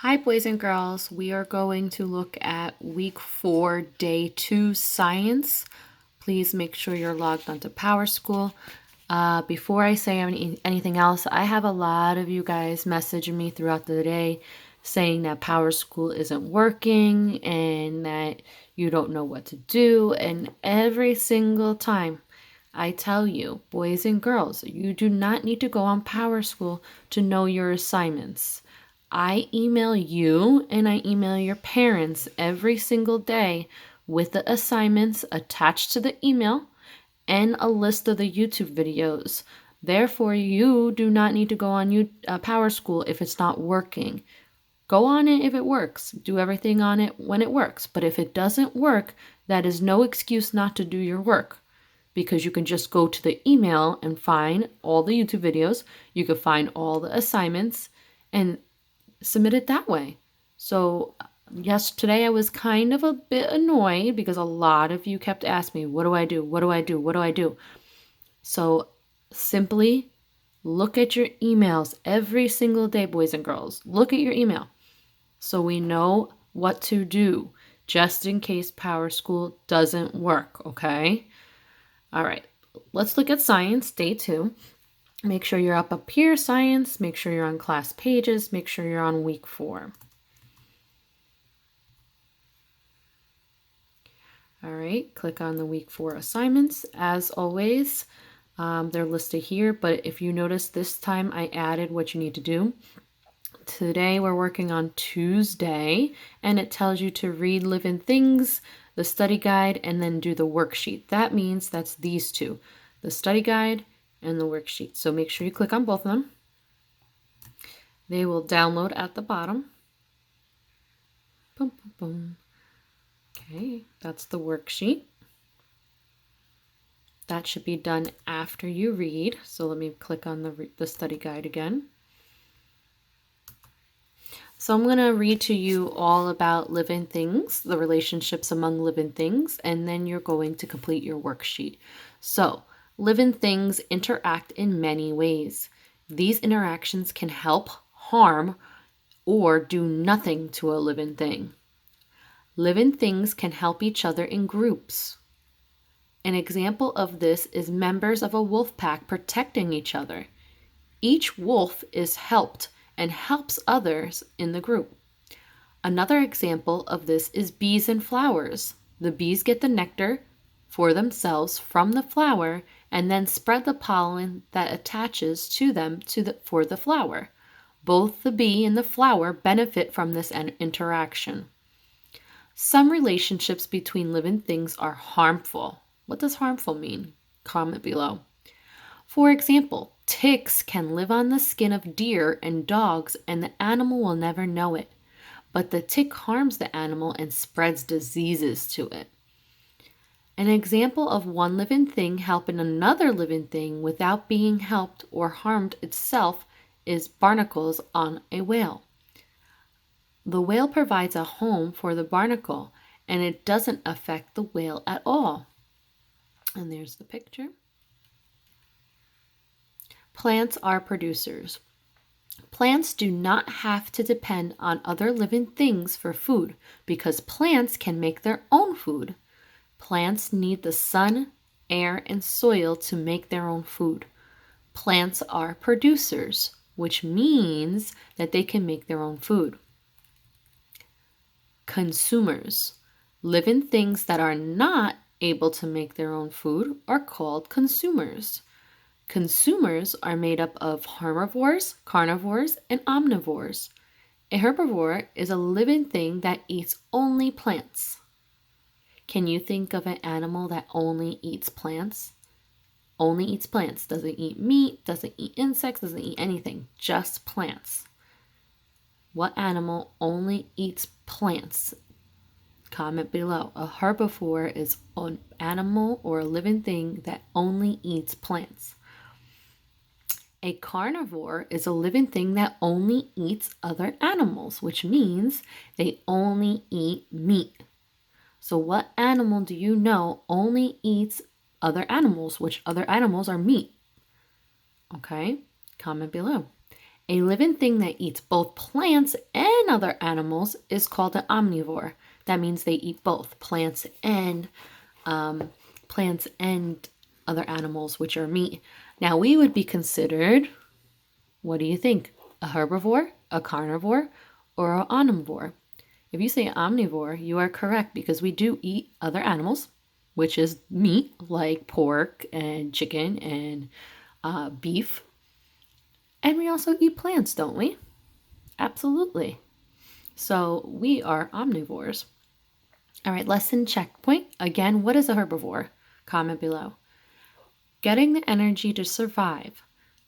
Hi, boys and girls. We are going to look at week 4, day 2 science. Please make sure you're logged onto PowerSchool. Before I say anything else, I have a lot of you guys messaging me throughout the day saying that PowerSchool isn't working and that you don't know what to do. And every single time I tell you, boys and girls, you do not need to go on PowerSchool to know your assignments. I email you and I email your parents every single day with the assignments attached to the email and a list of the YouTube videos. Therefore, you do not need to go on PowerSchool if it's not working. Go on it if it works. Do everything on it when it works. But if it doesn't work, that is no excuse not to do your work, because you can just go to the email and find all the YouTube videos. You can find all the assignments and submit it that way. So yes, today I was kind of a bit annoyed because a lot of you kept asking me, what do I do? What do I do? What do I do? So simply look at your emails every single day, boys and girls. Look at your email so we know what to do just in case PowerSchool doesn't work, okay? All right, let's look at science, day 2. Make sure you're up here, science. Make sure you're on class pages. Make sure you're on week 4. All right, click on the week 4 assignments. As always, they're listed here, but if you notice this time I added what you need to do. Today we're working on Tuesday, and it tells you to read Living Things, the study guide, and then do the worksheet. That means that's these two, the study guide and the worksheet. So make sure you click on both of them. They will download at the bottom. Boom, boom, boom. Okay, that's the worksheet. That should be done after you read. So let me click on the study guide again. So I'm going to read to you all about living things, the relationships among living things, and then you're going to complete your worksheet. So living things interact in many ways. These interactions can help, harm, or do nothing to a living thing. Living things can help each other in groups. An example of this is members of a wolf pack protecting each other. Each wolf is helped and helps others in the group. Another example of this is bees and flowers. The bees get the nectar for themselves from the flower and then spread the pollen that attaches to them for the flower. Both the bee and the flower benefit from this interaction. Some relationships between living things are harmful. What does harmful mean? Comment below. For example, ticks can live on the skin of deer and dogs, and the animal will never know it. But the tick harms the animal and spreads diseases to it. An example of one living thing helping another living thing without being helped or harmed itself is barnacles on a whale. The whale provides a home for the barnacle, and it doesn't affect the whale at all. And there's the picture. Plants are producers. Plants do not have to depend on other living things for food because plants can make their own food. Plants need the sun, air, and soil to make their own food. Plants are producers, which means that they can make their own food. Consumers. Living things that are not able to make their own food are called consumers. Consumers are made up of herbivores, carnivores, and omnivores. A herbivore is a living thing that eats only plants. Can you think of an animal that only eats plants? Only eats plants. Doesn't eat meat, doesn't eat insects, doesn't eat anything, just plants. What animal only eats plants? Comment below. A herbivore is an animal or a living thing that only eats plants. A carnivore is a living thing that only eats other animals, which means they only eat meat. So what animal do you know only eats other animals, which other animals are meat? Okay, comment below. A living thing that eats both plants and other animals is called an omnivore. That means they eat both plants and other animals, which are meat. Now we would be considered, what do you think? A herbivore, a carnivore, or an omnivore? If you say omnivore, you are correct because we do eat other animals, which is meat like pork and chicken and beef. And we also eat plants, don't we? Absolutely. So we are omnivores. All right, lesson checkpoint. Again, what is a herbivore? Comment below. Getting the energy to survive.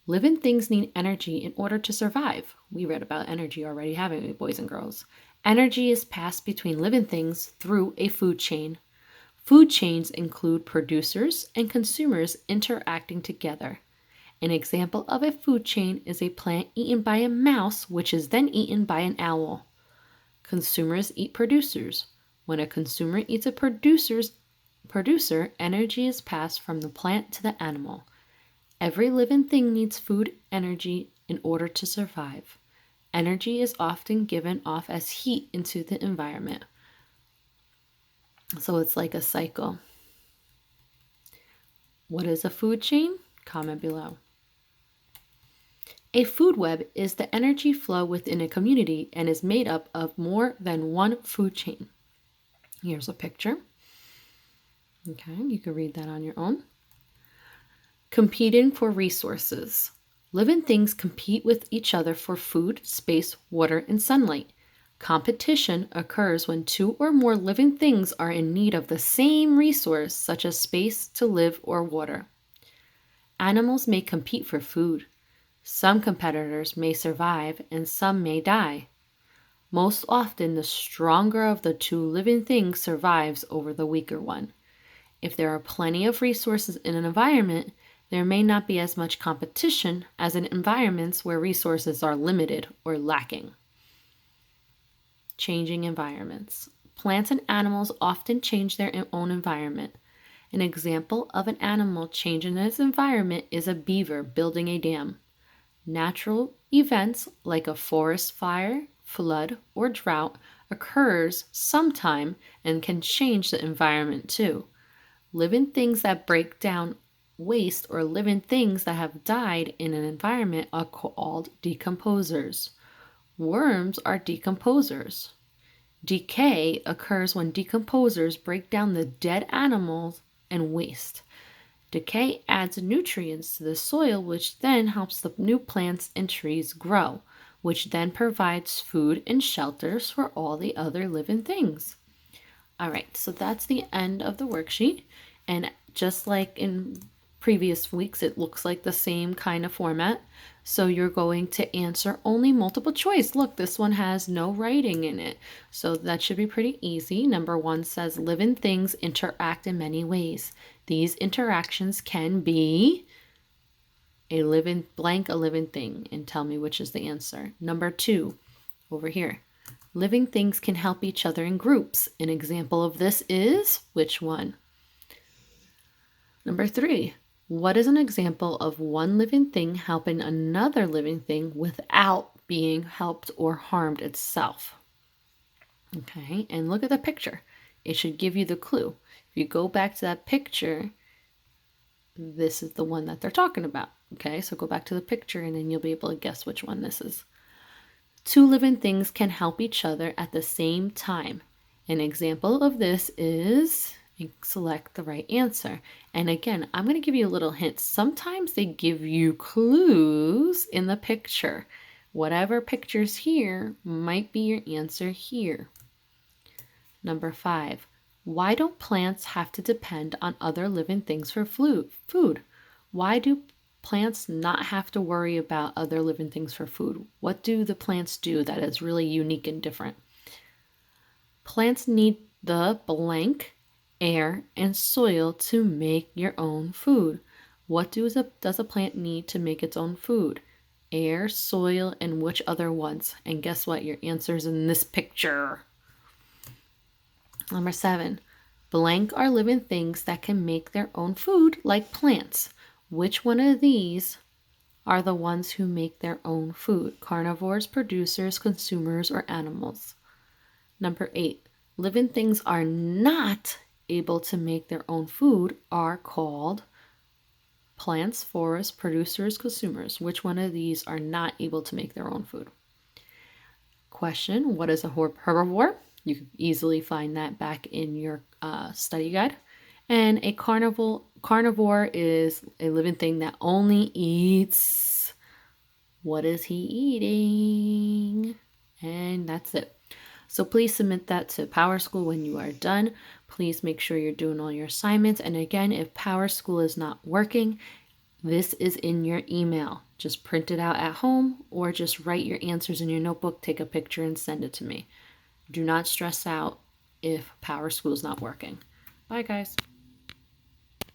Living things need energy in order to survive. We read about energy already, haven't we, boys and girls? Energy is passed between living things through a food chain. Food chains include producers and consumers interacting together. An example of a food chain is a plant eaten by a mouse, which is then eaten by an owl. Consumers eat producers. When a consumer eats a producer, energy is passed from the plant to the animal. Every living thing needs food energy in order to survive. Energy is often given off as heat into the environment. So it's like a cycle. What is a food chain? Comment below. A food web is the energy flow within a community and is made up of more than one food chain. Here's a picture. Okay, you can read that on your own. Competing for resources. Living things compete with each other for food, space, water, and sunlight. Competition occurs when two or more living things are in need of the same resource, such as space to live or water. Animals may compete for food. Some competitors may survive and some may die. Most often, the stronger of the two living things survives over the weaker one. If there are plenty of resources in an environment, there may not be as much competition as in environments where resources are limited or lacking. Changing environments. Plants and animals often change their own environment. An example of an animal changing its environment is a beaver building a dam. Natural events like a forest fire, flood, or drought occurs sometime and can change the environment too. Living things that break down waste or living things that have died in an environment are called decomposers. Worms are decomposers. Decay occurs when decomposers break down the dead animals and waste. Decay adds nutrients to the soil, which then helps the new plants and trees grow, which then provides food and shelters for all the other living things. All right, so that's the end of the worksheet. And just like in previous weeks, it looks like the same kind of format. So you're going to answer only multiple choice. Look, this one has no writing in it. So that should be pretty easy. Number 1 says living things interact in many ways. These interactions can be a living thing, and tell me which is the answer. Number 2, over here. Living things can help each other in groups. An example of this is which one? Number 3, what is an example of one living thing helping another living thing without being helped or harmed itself? Okay, and look at the picture. It should give you the clue. If you go back to that picture, this is the one that they're talking about. Okay, so go back to the picture and then you'll be able to guess which one this is. Two living things can help each other at the same time. An example of this is, select the right answer. And again, I'm going to give you a little hint. Sometimes they give you clues in the picture. Whatever picture's here might be your answer here. Number 5, why don't plants have to depend on other living things for food? Why do plants not have to worry about other living things for food? What do the plants do that is really unique and different? Plants need the blank, air, and soil to make your own food. What does a plant need to make its own food? Air, soil, and which other ones? And guess what? Your answer is in this picture. Number 7, blank are living things that can make their own food like plants. Which one of these are the ones who make their own food: carnivores, producers, consumers, or animals. Number 8, living things are not able to make their own food are called plants, forests, producers, consumers. Which one of these are not able to make their own food? Question: what is a herbivore? You can easily find that back in your study guide. And a carnivore is a living thing that only eats. What is he eating? And that's it. So please submit that to PowerSchool when you are done. Please make sure you're doing all your assignments. And again, if PowerSchool is not working, this is in your email. Just print it out at home or just write your answers in your notebook, take a picture, and send it to me. Do not stress out if PowerSchool is not working. Bye, guys.